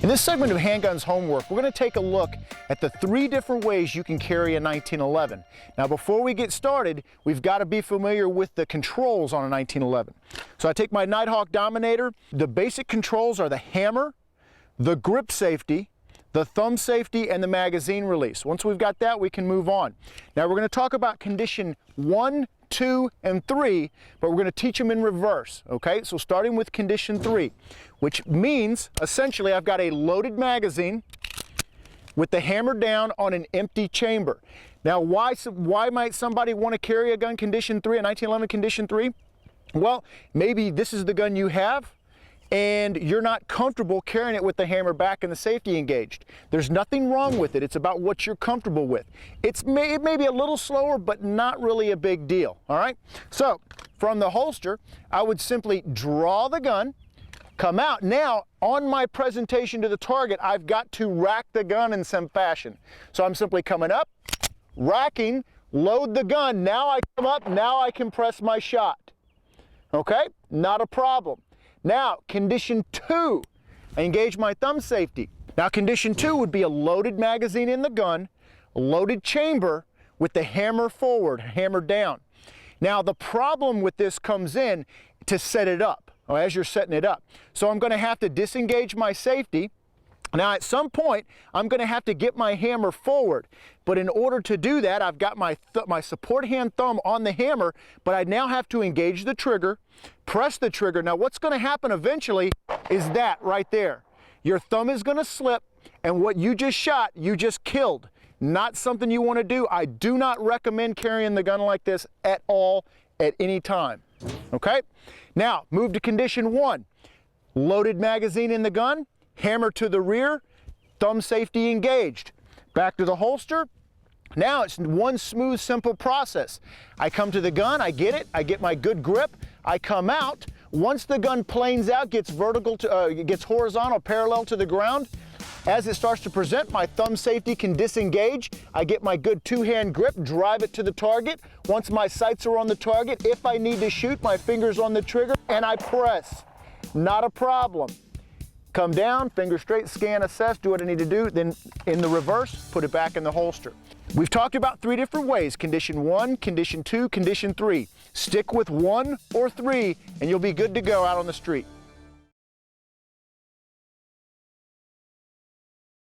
In this segment of Handguns Homework, we're going to take a look at the 3 different ways you can carry a 1911. Now, before we get started, we've got to be familiar with the controls on a 1911. So I take my Nighthawk Dominator. The basic controls are the hammer, the grip safety, the thumb safety, and the magazine release. Once we've got that, we can move on. Now, we're going to talk about condition 1, 2, and 3, but we're going to teach them in reverse, okay? So starting with condition 3, which means essentially I've got a loaded magazine with the hammer down on an empty chamber. Now, why might somebody want to carry a gun condition 3, a 1911 condition 3? Well, maybe this is the gun you have, and you're not comfortable carrying it with the hammer back and the safety engaged. There's nothing wrong with it. It's about what you're comfortable with. It may be a little slower, but not really a big deal, all right? So from the holster, I would simply draw the gun, come out. Now, on my presentation to the target, I've got to rack the gun in some fashion. So I'm simply coming up, racking, load the gun. Now I come up, now I can press my shot. Okay, not a problem. Now, condition 2, I engage my thumb safety. Now, condition 2 would be a loaded magazine in the gun, loaded chamber with the hammer forward, hammer down. Now, the problem with this comes in to set it up, or as you're setting it up. So I'm going to have to disengage my safety. Now, at some point, I'm going to have to get my hammer forward. But in order to do that, I've got my support hand thumb on the hammer, but I now have to engage the trigger, press the trigger. Now, what's going to happen eventually is that right there. Your thumb is going to slip, and what you just shot, you just killed. Not something you want to do. I do not recommend carrying the gun like this at all, at any time. Okay? Now, move to condition 1. Loaded magazine in the gun, hammer to the rear, thumb safety engaged. Back to the holster. Now it's one smooth, simple process. I come to the gun, I get it, I get my good grip, I come out. Once the gun planes out, gets horizontal, parallel to the ground, as it starts to present, my thumb safety can disengage. I get my good 2-hand grip, drive it to the target. Once my sights are on the target, if I need to shoot, my fingers on the trigger, and I press. Not a problem. Come down, finger straight, scan, assess, do what I need to do, then in the reverse, put it back in the holster. We've talked about 3 different ways, condition 1, condition 2, condition 3. Stick with 1 or 3, and you'll be good to go out on the street.